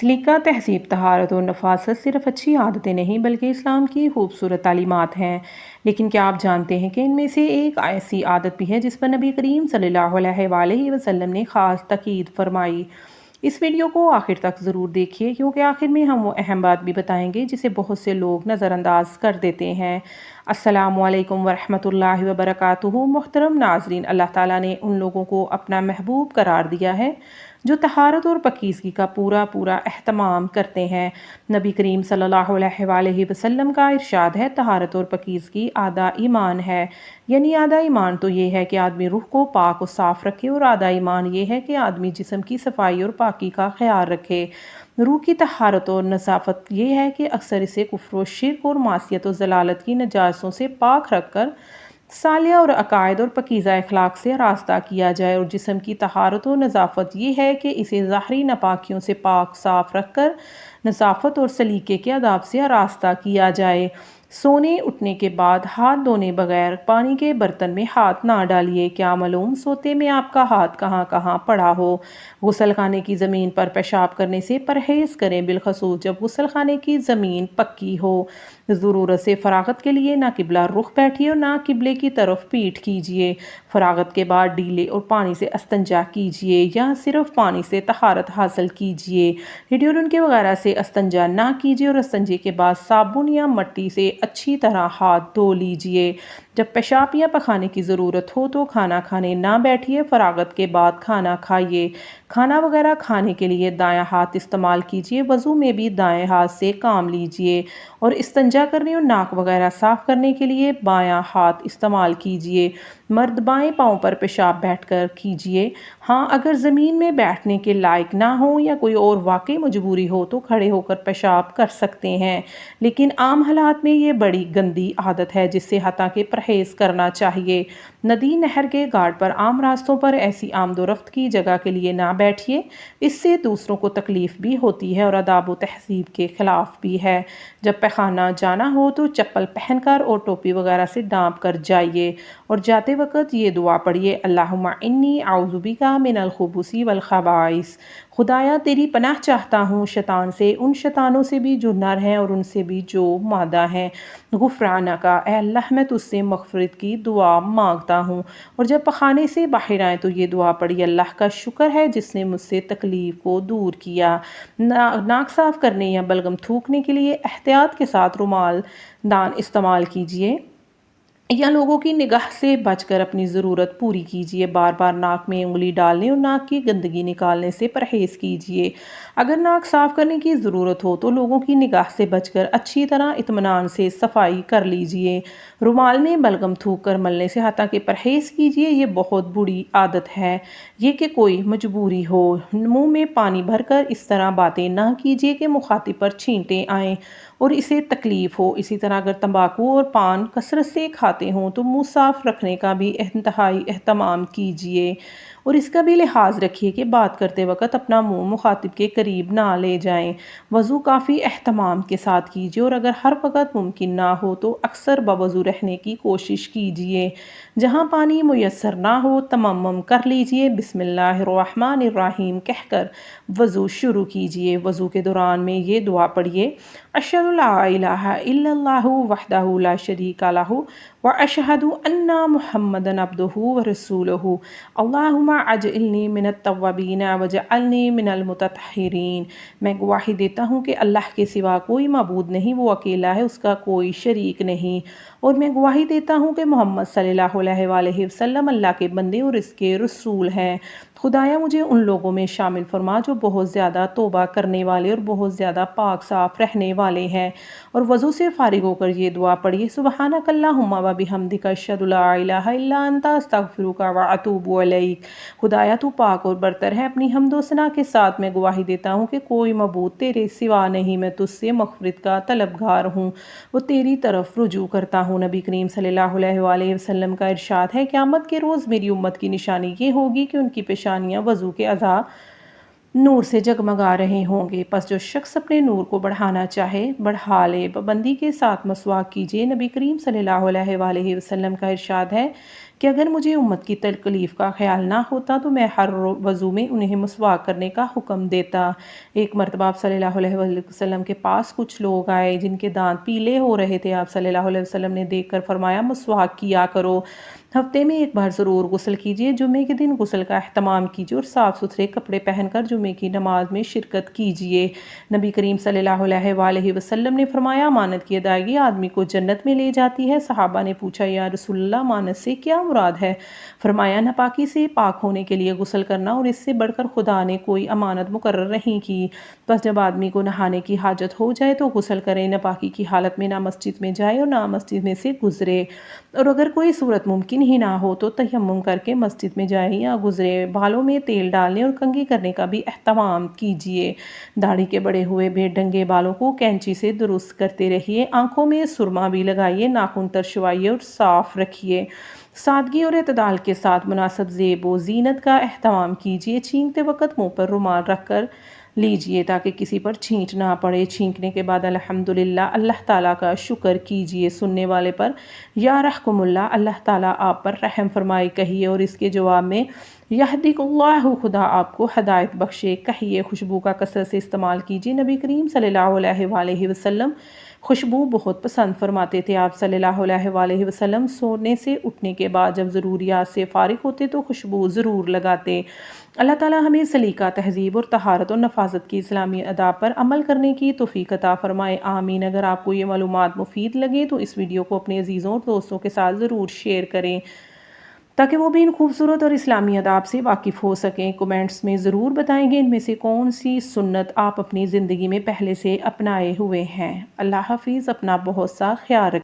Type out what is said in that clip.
سلیقہ تہذیب طہارت اور نفاست صرف اچھی عادتیں نہیں بلکہ اسلام کی خوبصورت تعلیمات ہیں۔ لیکن کیا آپ جانتے ہیں کہ ان میں سے ایک ایسی عادت بھی ہے جس پر نبی کریم صلی اللہ علیہ وآلہ وسلم نے خاص تاکید فرمائی؟ اس ویڈیو کو آخر تک ضرور دیکھیے کیونکہ آخر میں ہم وہ اہم بات بھی بتائیں گے جسے بہت سے لوگ نظر انداز کر دیتے ہیں۔ السلام علیکم ورحمۃ اللہ وبرکاتہ۔ محترم ناظرین، اللہ تعالیٰ نے ان لوگوں کو اپنا محبوب قرار دیا ہے جو طہارت اور پاکیزگی کا پورا اہتمام کرتے ہیں۔ نبی کریم صلی اللہ علیہ وآلہ وسلم کا ارشاد ہے، طہارت اور پاکیزگی آدھا ایمان ہے۔ یعنی آدھا ایمان تو یہ ہے کہ آدمی روح کو پاک و صاف رکھے، اور آدھا ایمان یہ ہے کہ آدمی جسم کی صفائی اور پاکی کا خیال رکھے۔ روح کی طہارت اور نظافت یہ ہے کہ اکثر اسے کفر و شرک اور معصیت و ضلالت کی نجاسوں سے پاک رکھ کر صالح اور عقائد اور پاکیزہ اخلاق سے آراستہ کیا جائے، اور جسم کی طہارت و نظافت یہ ہے کہ اسے ظاہری ناپاکیوں سے پاک صاف رکھ کر نظافت اور سلیقے کے آداب سے آراستہ کیا جائے۔ سونے اٹھنے کے بعد ہاتھ دھونے بغیر پانی کے برتن میں ہاتھ نہ ڈالیے۔ کیا معلوم سوتے میں آپ کا ہاتھ کہاں کہاں پڑا ہو۔ غسل خانے کی زمین پر پیشاب کرنے سے پرہیز کریں، بالخصوص جب غسل خانے کی زمین پکی ہو۔ ضرورت سے فراغت کے لیے نہ قبلہ رخ بیٹھیے اور نہ قبلے کی طرف پیٹھ کیجیے۔ فراغت کے بعد ڈیلے اور پانی سے استنجا کیجیے یا صرف پانی سے طہارت حاصل کیجیے۔ ڈیوڈرنٹ کے وغیرہ سے استنجا نہ کیجیے، اور استنجے کے بعد صابن یا مٹی سے اچھی طرح ہاتھ دھو لیجیے۔ جب پیشاب یا پخانے کی ضرورت ہو تو کھانا کھانے نہ بیٹھیے، فراغت کے بعد کھانا کھائیے۔ کھانا وغیرہ کھانے کے لیے دایاں ہاتھ استعمال کیجیے، وضو میں بھی دائیں ہاتھ سے کام لیجیے، اور استنجا کرنے اور ناک وغیرہ صاف کرنے کے لیے بایاں ہاتھ استعمال کیجیے۔ مرد بائیں پاؤں پر پیشاب بیٹھ کر کیجیے۔ ہاں، اگر زمین میں بیٹھنے کے لائق نہ ہو یا کوئی اور واقعی مجبوری ہو تو کھڑے ہو کر پیشاب کر سکتے ہیں، لیکن عام حالات میں یہ بڑی گندی عادت ہے جس سے حتیٰ کہ پرہیز کرنا چاہیے۔ ندی، نہر کے گھاٹ پر، عام راستوں پر ایسی آمد و رفت کی جگہ کے لیے نہ بیٹھیے، اس سے دوسروں کو تکلیف بھی ہوتی ہے اور آداب و تہذیب کے خلاف بھی ہے۔ جب پیخانہ جانا ہو تو چپل پہن کر اور ٹوپی وغیرہ سے ڈھانپ کر جائیے، اور جاتے وقت یہ دعا پڑھیے، اللہم انی اعوذ بک من الخبث والخبائث۔ خدایا تیری پناہ چاہتا ہوں شیطان سے، ان شیطانوں سے بھی جو نر ہیں اور ان سے بھی جو مادہ ہیں۔ غفرانک، اے اللہ میں تجھ سے مغفرت کی دعا مانگتا ہوں۔ اور جب پخانے سے باہر آئیں تو یہ دعا پڑھیے، اللہ کا شکر ہے جس نے مجھ سے تکلیف کو دور کیا۔ ناک صاف کرنے یا بلغم تھوکنے کے لیے احتیاط کے ساتھ رومال دان استعمال کیجیے یا لوگوں کی نگاہ سے بچ کر اپنی ضرورت پوری کیجیے۔ بار بار ناک میں انگلی ڈالنے اور ناک کی گندگی نکالنے سے پرہیز کیجیے۔ اگر ناک صاف کرنے کی ضرورت ہو تو لوگوں کی نگاہ سے بچ کر اچھی طرح اطمینان سے صفائی کر لیجیے۔ رومال میں بلغم تھوک کر ملنے سے حتیٰ کہ پرہیز کیجیے، یہ بہت بری عادت ہے۔ یہ کہ کوئی مجبوری ہو، منہ میں پانی بھر کر اس طرح باتیں نہ کیجیے کہ مخاطب پر چھینٹیں آئیں اور اسے تکلیف ہو۔ اسی طرح اگر تمباکو اور پان کثرت سے کھاتے ہوں تو منہ صاف رکھنے کا بھی انتہائی اہتمام کیجیے، اور اس کا بھی لحاظ رکھیے کہ بات کرتے وقت اپنا منہ مخاطب کے قریب نہ لے جائیں۔ وضو کافی اہتمام کے ساتھ کیجیے، اور اگر ہر وقت ممکن نہ ہو تو اکثر باوضو رہنے کی کوشش کیجیے۔ جہاں پانی میسر نہ ہو تیمم کر لیجیے، بسم اللہ الرحمن الرحیم کہہ کر وضو شروع کیجیے۔ وضو کے دوران میں یہ دعا پڑھیے، اشہد لا الہ الا اللہ وحدہ لا شریک لہ واشہد ان محمدا عبدہ ورسولہ، اللہم اجعلنی من التوابین واجعلنی من المتطہرین۔ میں گواہی دیتا ہوں کہ اللہ کے سوا کوئی معبود نہیں، وہ اکیلا ہے، اس کا کوئی شریک نہیں، اور میں گواہی دیتا ہوں کہ محمد صلی اللہ علیہ وآلہ وسلم اللہ کے بندے اور اس کے رسول ہیں۔ خدایا مجھے ان لوگوں میں شامل فرما جو بہت زیادہ توبہ کرنے والے اور بہت زیادہ پاک صاف رہنے والے ہیں۔ اور وضو سے فارغ ہو کر یہ دعا پڑھیے، سبحانک اللہم وبحمدک اشہد لا الہ الا انت استغفرک واتوب الیک۔ خدایا تو پاک اور برتر ہے، اپنی حمد و ثنا کے ساتھ میں گواہی دیتا ہوں کہ کوئی معبود تیرے سوا نہیں، میں تجھ سے مغفرت کا طلبگار ہوں، وہ تیری طرف رجوع کرتا ہوں۔ نبی کریم صلی اللہ علیہ وآلہ وسلم کا ارشاد ہے، قیامت کے روز میری امت کی نشانی یہ ہوگی کہ ان کی پیشانیاں وضو کے اعضاء نور سے جگمگا رہے ہوں گے۔ پس جو شخص اپنے نور کو بڑھانا چاہے بڑھا لے۔ پابندی کے ساتھ مسواک کیجیے۔ نبی کریم صلی اللہ علیہ وآلہ وسلم کا ارشاد ہے کہ اگر مجھے امت کی تکلیف کا خیال نہ ہوتا تو میں ہر وضو میں انہیں مسواک کرنے کا حکم دیتا۔ ایک مرتبہ آپ صلی اللہ علیہ وسلم کے پاس کچھ لوگ آئے جن کے دانت پیلے ہو رہے تھے۔ آپ صلی اللہ علیہ وسلم نے دیکھ کر فرمایا مسواک کیا کرو، ہفتے میں ایک بار ضرور غسل کیجیے، جمعے کے دن غسل کا اہتمام کیجیے اور صاف ستھرے کپڑے پہن کر جمعے کی نماز میں شرکت کیجیے۔ نبی کریم صلی اللہ علیہ وآلہ وسلم نے فرمایا امانت کی ادائیگی آدمی کو جنت میں لے جاتی ہے۔ صحابہ نے پوچھا یا رسول اللہ امانت سے کیا مراد ہے؟ فرمایا ناپاکی سے پاک ہونے کے لیے غسل کرنا، اور اس سے بڑھ کر خدا نے کوئی امانت مقرر نہیں کی۔ بس جب آدمی کو نہانے کی حاجت ہو جائے تو غسل کرے، ناپاکی کی حالت میں نہ مسجد میں جائے اور نہ مسجد میں سے گزرے، اور اگر کوئی صورت ممکن ہی نہ ہو تو تیمم کر کے مسجد میں جائے یا گزرے۔ بالوں میں تیل ڈالنے اور کنگھی کرنے کا بھی اہتمام کیجیے۔ داڑھی کے بڑے ہوئے بے ڈنگے بالوں کو کینچی سے درست کرتے رہیے۔ آنکھوں میں سرما بھی لگائیے، ناخن ترشوائیے اور صاف رکھیے۔ سادگی اور اعتدال کے ساتھ مناسب زیب و زینت کا اہتمام کیجیے۔ چھینکتے وقت منہ پر رومال رکھ کر لیجیے تاکہ کسی پر چھینٹ نہ پڑے۔ چھینکنے کے بعد الحمدللہ اللہ تعالیٰ کا شکر کیجیے۔ سننے والے پر یا رحمکم اللہ، اللہ تعالیٰ آپ پر رحم فرمائے کہیے، اور اس کے جواب میں یہدیک اللہ، خدا آپ کو ہدایت بخشے کہیے۔ خوشبو کا کثرت سے استعمال کیجیے۔ نبی کریم صلی اللہ علیہ وآلہ وسلم خوشبو بہت پسند فرماتے تھے۔ آپ صلی اللہ علیہ وآلہ وسلم سونے سے اٹھنے کے بعد جب ضروریات سے فارغ ہوتے تو خوشبو ضرور لگاتے۔ اللہ تعالیٰ ہمیں سلیقہ، تہذیب اور طہارت اور نفاست کی اسلامی آداب پر عمل کرنے کی توفیق عطا فرمائے، آمین۔ اگر آپ کو یہ معلومات مفید لگے تو اس ویڈیو کو اپنے عزیزوں اور دوستوں کے ساتھ ضرور شیئر کریں تاکہ وہ بھی ان خوبصورت اور اسلامی آداب سے واقف ہو سکیں۔ کمنٹس میں ضرور بتائیں گے ان میں سے کون سی سنت آپ اپنی زندگی میں پہلے سے اپنائے ہوئے ہیں۔ اللہ حافظ، اپنا بہت سا خیال رکھیں۔